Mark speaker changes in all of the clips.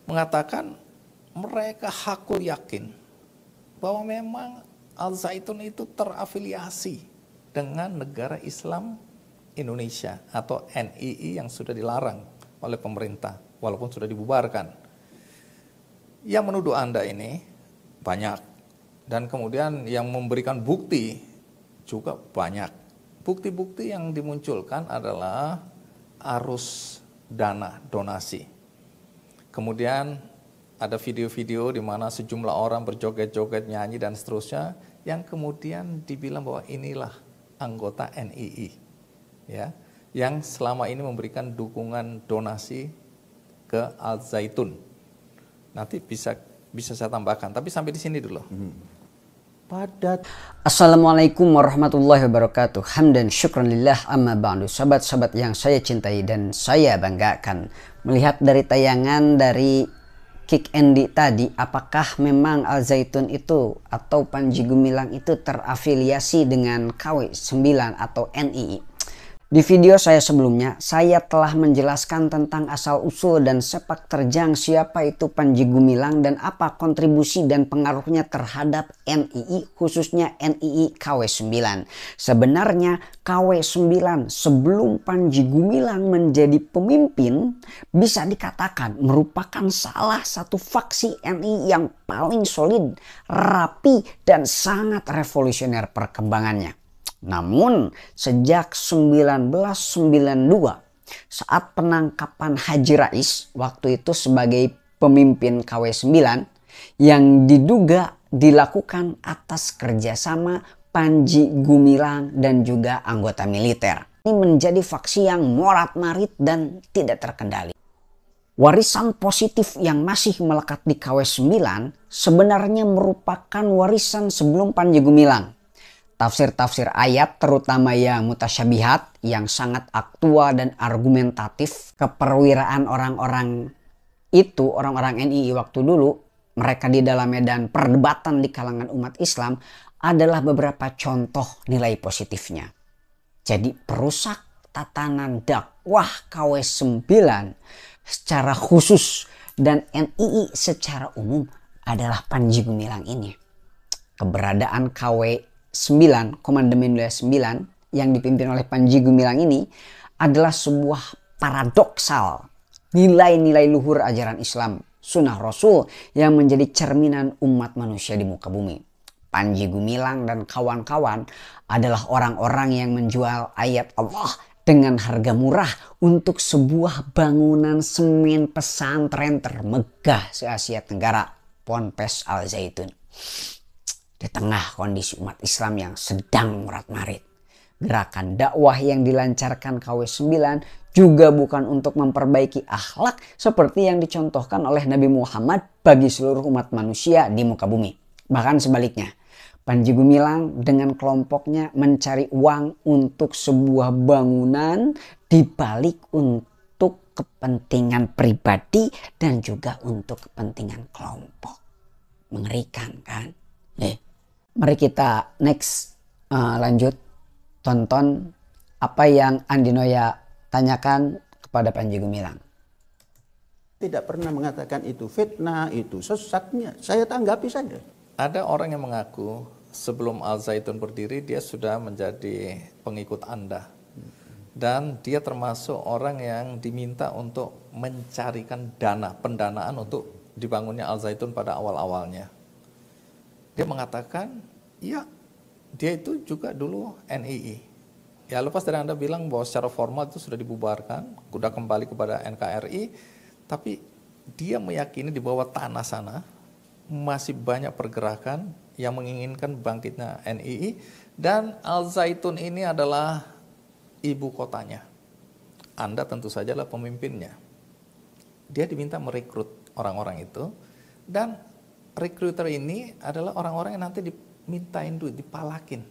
Speaker 1: mengatakan mereka hakul yakin bahwa memang Al Zaitun itu terafiliasi dengan negara Islam Indonesia atau NII yang sudah dilarang oleh pemerintah walaupun sudah dibubarkan. Yang menuduh Anda ini banyak, dan kemudian yang memberikan bukti juga banyak. Bukti-bukti yang dimunculkan adalah arus dana donasi. Kemudian ada video-video di mana sejumlah orang berjoget-joget, nyanyi dan seterusnya, yang kemudian dibilang bahwa inilah anggota NII, ya, yang selama ini memberikan dukungan donasi ke Al Zaitun. Nanti bisa saya tambahkan, tapi sampai di sini dulu.
Speaker 2: Assalamualaikum warahmatullahi wabarakatuh. Hamdan syukran lillah amma ba'du. Sahabat-sahabat yang saya cintai dan saya banggakan, melihat dari tayangan dari Kick Andy tadi, apakah memang Al Zaitun itu atau Panji Gumilang itu terafiliasi dengan KW9 atau NII? Di video saya sebelumnya, saya telah menjelaskan tentang asal-usul dan sepak terjang siapa itu Panji Gumilang dan apa kontribusi dan pengaruhnya terhadap NII, khususnya NII KW9. Sebenarnya KW9 sebelum Panji Gumilang menjadi pemimpin bisa dikatakan merupakan salah satu faksi NII yang paling solid, rapi, dan sangat revolusioner perkembangannya. Namun sejak 1992 saat penangkapan Haji Rais waktu itu sebagai pemimpin KW9 yang diduga dilakukan atas kerjasama Panji Gumilang dan juga anggota militer. Ini menjadi faksi yang morat-marit dan tidak terkendali. Warisan positif yang masih melekat di KW9 sebenarnya merupakan warisan sebelum Panji Gumilang. Tafsir-tafsir ayat terutama yang mutasyabihat yang sangat aktual dan argumentatif, keperwiraan orang-orang itu, orang-orang NII waktu dulu, mereka di dalam medan perdebatan di kalangan umat Islam adalah beberapa contoh nilai positifnya. Jadi perusak tatanan dakwah KW9 secara khusus dan NII secara umum adalah Panji Gumilang ini. Keberadaan KW9, Komandemen Wilayah 9 yang dipimpin oleh Panji Gumilang ini adalah sebuah paradoksal nilai-nilai luhur ajaran Islam, sunnah Rasul yang menjadi cerminan umat manusia di muka bumi. Panji Gumilang dan kawan-kawan adalah orang-orang yang menjual ayat Allah dengan harga murah untuk sebuah bangunan semen pesantren termegah se-Asia Tenggara, Ponpes Al Zaitun. Di tengah kondisi umat Islam yang sedang morat-marit, gerakan dakwah yang dilancarkan KW9 juga bukan untuk memperbaiki akhlak seperti yang dicontohkan oleh Nabi Muhammad bagi seluruh umat manusia di muka bumi. Bahkan sebaliknya, Panji Gumilang dengan kelompoknya mencari uang untuk sebuah bangunan dibalik untuk kepentingan pribadi dan juga untuk kepentingan kelompok. Mengerikan kan? Mari kita next lanjut tonton apa yang Andi Noya tanyakan kepada Panji Gumilang.
Speaker 3: Tidak pernah mengatakan itu fitnah, itu sesatnya. Saya tanggapi saja.
Speaker 1: Ada orang yang mengaku sebelum Al Zaitun berdiri dia sudah menjadi pengikut Anda. Dan dia termasuk orang yang diminta untuk mencarikan pendanaan untuk dibangunnya Al Zaitun pada awal-awalnya. Dia mengatakan, ya dia itu juga dulu NII. Ya lepas dari Anda bilang bahwa secara formal itu sudah dibubarkan, sudah kembali kepada NKRI, tapi dia meyakini di bawah tanah sana masih banyak pergerakan yang menginginkan bangkitnya NII, dan Al Zaitun ini adalah ibu kotanya. Anda tentu saja adalah pemimpinnya. Dia diminta merekrut orang-orang itu, dan rekruter ini adalah orang-orang yang nanti dimintain duit, dipalakin.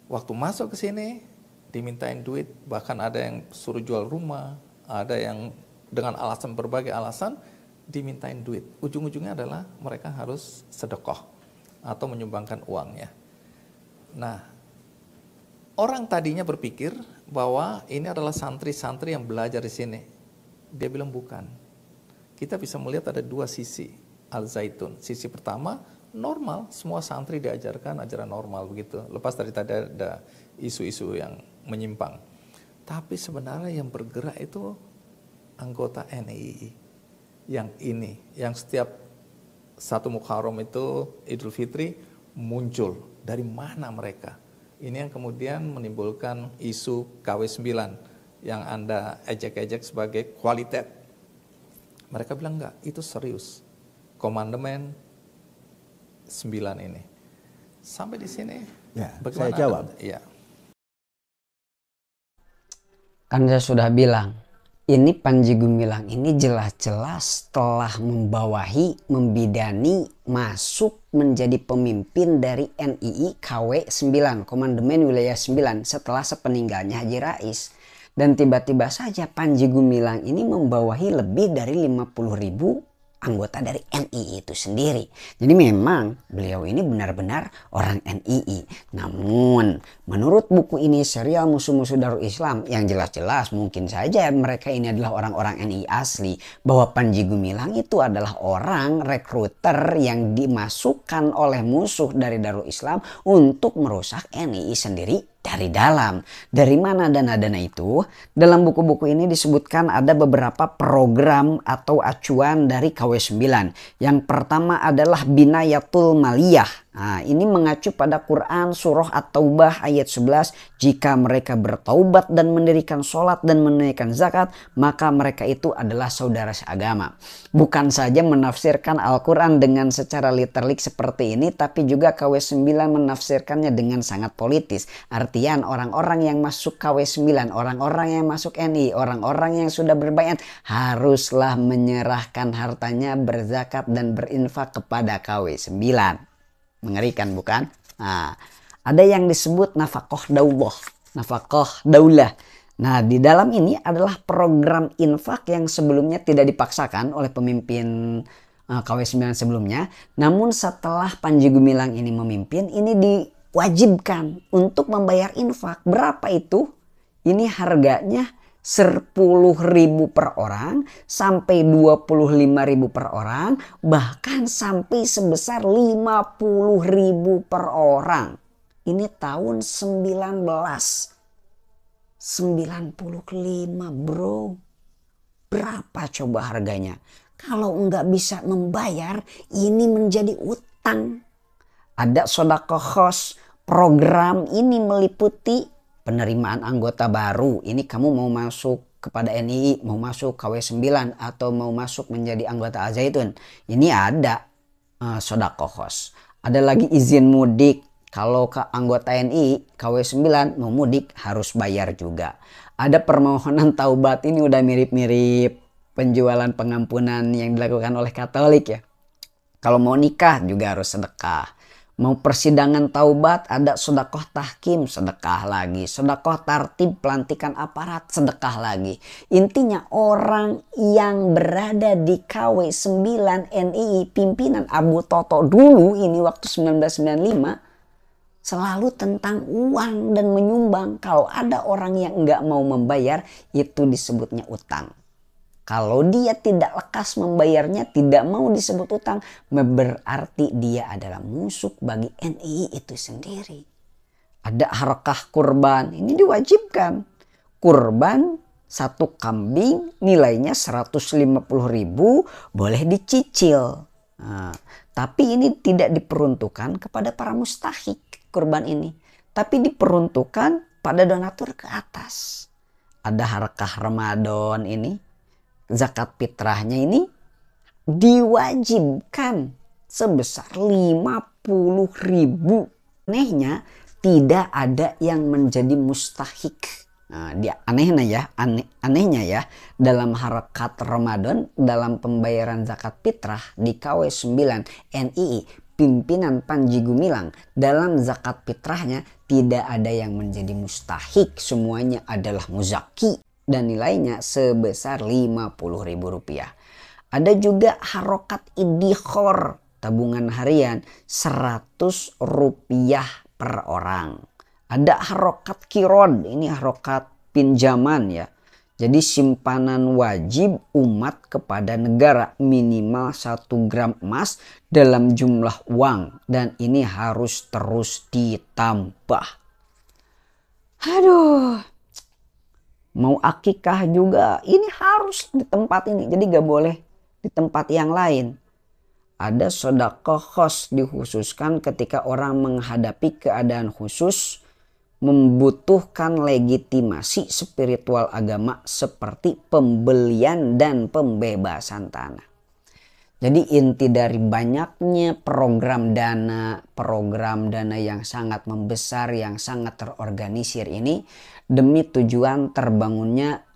Speaker 1: Waktu masuk ke sini dimintain duit, bahkan ada yang suruh jual rumah, ada yang dengan alasan berbagai alasan dimintain duit. Ujung-ujungnya adalah mereka harus sedekah atau menyumbangkan uangnya. Nah, orang tadinya berpikir bahwa ini adalah santri-santri yang belajar di sini. Dia bilang bukan. kita bisa melihat ada dua sisi Al-Zaitun. Sisi pertama, normal, semua santri diajarkan ajaran normal begitu. Lepas dari tadi ada isu-isu yang menyimpang. Tapi sebenarnya yang bergerak itu anggota NII. Yang ini, yang setiap 1 Muharram itu Idul Fitri muncul. Dari mana mereka? Ini yang kemudian menimbulkan isu KW9 yang Anda ejek-ejek sebagai kualitas. Mereka bilang enggak, itu serius. Komandemen 9 ini. Sampai di sini.
Speaker 3: Ya,
Speaker 1: bagaimana
Speaker 3: saya jawab.
Speaker 1: Iya.
Speaker 2: Kan saya sudah bilang, ini Panji Gumilang ini jelas-jelas telah membawahi, membidani, masuk menjadi pemimpin dari NII KW 9, Komandemen Wilayah 9 setelah sepeninggalnya Haji Rais. Dan tiba-tiba saja Panji Gumilang ini membawahi lebih dari 50.000 anggota dari NII itu sendiri. Jadi memang beliau ini benar-benar orang NII. Namun menurut buku ini, serial Musuh-Musuh Darul Islam, yang jelas-jelas mungkin saja mereka ini adalah orang-orang NII asli. Bahwa Panji Gumilang itu adalah orang rekruter yang dimasukkan oleh musuh dari Darul Islam untuk merusak NII sendiri dari dalam. Dari mana dana-dana itu? Dalam buku-buku ini disebutkan ada beberapa program atau acuan dari KW9. Yang pertama adalah Binayatul Maliyah. Nah, ini mengacu pada Quran surah At-Taubah ayat 11. Jika mereka bertaubat dan mendirikan sholat dan menunaikan zakat, maka mereka itu adalah saudara seagama. Bukan saja menafsirkan Al-Quran dengan secara literik seperti ini, tapi juga KW9 menafsirkannya dengan sangat politis. Artian orang-orang yang masuk KW9, orang-orang yang masuk NI, orang-orang yang sudah berbaiat haruslah menyerahkan hartanya, berzakat dan berinfak kepada KW9. Mengerikan bukan? Nah, ada yang disebut nafkah daulah, nafkah daulah. Nah, di dalam ini adalah program infak yang sebelumnya tidak dipaksakan oleh pemimpin KW9 sebelumnya. Namun setelah Panji Gumilang ini memimpin, ini diwajibkan untuk membayar infak. Berapa itu? Ini harganya 10.000 per orang sampai 25.000 per orang, bahkan sampai sebesar 50.000 per orang. Ini tahun 1995 bro. Berapa coba harganya? Kalau nggak bisa membayar, ini menjadi utang. Ada sedekah khos. Program ini meliputi penerimaan anggota baru. Ini kamu mau masuk kepada NII, mau masuk KW9 atau mau masuk menjadi anggota Al-Zaitun. Ini ada sedekah khos. Ada lagi izin mudik. Kalau ke anggota NII KW9 mau mudik harus bayar juga. Ada permohonan taubat, ini udah mirip-mirip penjualan pengampunan yang dilakukan oleh Katolik ya. Kalau mau nikah juga harus sedekah. Mau persidangan taubat ada sedekah tahkim, sedekah lagi. Sedekah tartib pelantikan aparat, sedekah lagi. Intinya orang yang berada di KW9 NII pimpinan Abu Toto dulu ini waktu 1995 selalu tentang uang dan menyumbang. Kalau ada orang yang nggak mau membayar, itu disebutnya utang. Kalau dia tidak lekas membayarnya, tidak mau disebut utang, berarti dia adalah musuh bagi NII itu sendiri. Ada harkah kurban, ini diwajibkan. Kurban 1 kambing nilainya 150.000 boleh dicicil. Nah, tapi ini tidak diperuntukkan kepada para mustahik kurban ini. Tapi diperuntukkan pada donatur ke atas. Ada harkah Ramadan ini. Zakat fitrahnya ini diwajibkan sebesar 50.000. Anehnya tidak ada yang menjadi mustahik. Nah, anehnya ya dalam harakat Ramadan, dalam pembayaran zakat fitrah di KW9 NII pimpinan Panji Gumilang, dalam zakat fitrahnya tidak ada yang menjadi mustahik, semuanya adalah muzaki. Dan nilainya sebesar Rp50.000. Ada juga harokat iddikhor, tabungan harian Rp100 per orang. Ada harokat kirod, ini harokat pinjaman ya. Jadi simpanan wajib umat kepada negara minimal 1 gram emas dalam jumlah uang. Dan ini harus terus ditambah. Aduh. Mau akikah juga ini harus di tempat ini. Jadi gak boleh di tempat yang lain. Ada sedekah khos dikhususkan ketika orang menghadapi keadaan khusus, membutuhkan legitimasi spiritual agama seperti pembelian dan pembebasan tanah. Jadi inti dari banyaknya program dana yang sangat membesar, yang sangat terorganisir ini demi tujuan terbangunnya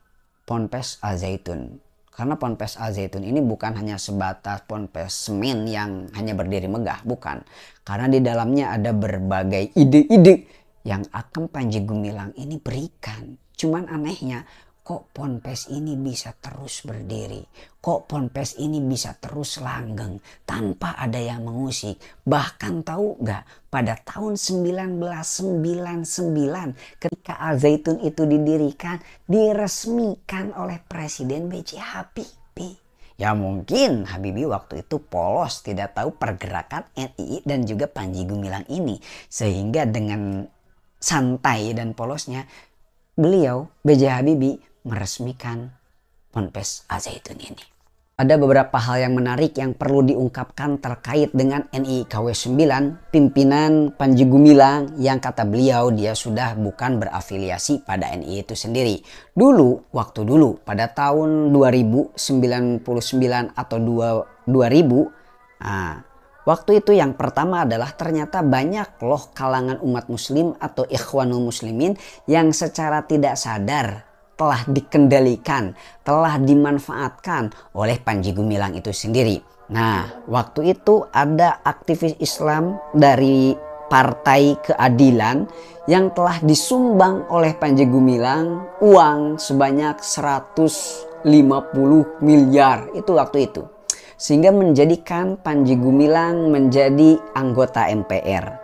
Speaker 2: Ponpes Al Zaitun. Karena Ponpes Al Zaitun ini bukan hanya sebatas ponpes semen yang hanya berdiri megah, bukan. Karena di dalamnya ada berbagai ide-ide yang akan Panji Gumilang ini berikan. Cuman anehnya, kok ponpes ini bisa terus berdiri? Kok ponpes ini bisa terus langgeng tanpa ada yang mengusik? Bahkan tahu gak, pada tahun 1999 ketika Al Zaitun itu didirikan, diresmikan oleh Presiden B.J. Habibie. Ya mungkin Habibie waktu itu polos, tidak tahu pergerakan NII dan juga Panji Gumilang ini. Sehingga dengan santai dan polosnya beliau B.J. Habibie meresmikan Ponpes Al Zaitun ini. Ada beberapa hal yang menarik yang perlu diungkapkan terkait dengan NII KW 9 pimpinan Panji Gumilang yang kata beliau dia sudah bukan berafiliasi pada NII itu sendiri. Waktu dulu pada tahun 2099 atau 2000, waktu itu yang pertama adalah ternyata banyak loh kalangan umat muslim atau ikhwanul muslimin yang secara tidak sadar telah dikendalikan, telah dimanfaatkan oleh Panji Gumilang itu sendiri. Nah, waktu itu ada aktivis Islam dari Partai Keadilan yang telah disumbang oleh Panji Gumilang uang sebanyak 150 miliar itu waktu itu. Sehingga menjadikan Panji Gumilang menjadi anggota MPR.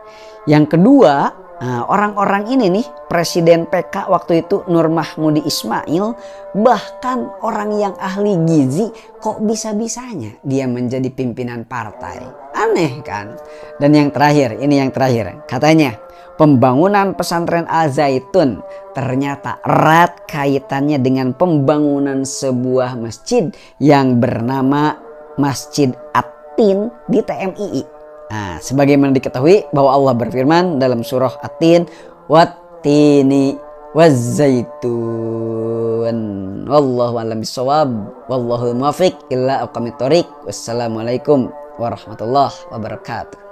Speaker 2: Yang kedua, orang-orang ini nih, Presiden PK waktu itu Nur Mahmudi Ismail, bahkan orang yang ahli gizi, kok bisa-bisanya dia menjadi pimpinan partai? Aneh kan? Dan yang terakhir, ini yang terakhir, katanya pembangunan pesantren Al Zaitun ternyata erat kaitannya dengan pembangunan sebuah masjid yang bernama Masjid At-Tin di TMII. Nah, sebagaimana diketahui bahwa Allah berfirman dalam surah At-Tin, Wat-tini waz-zaitun. Wallahu a'lam bishawab. Wallahu muwaffiq ila aqwamit thoriq. Wassalamualaikum warahmatullahi wabarakatuh.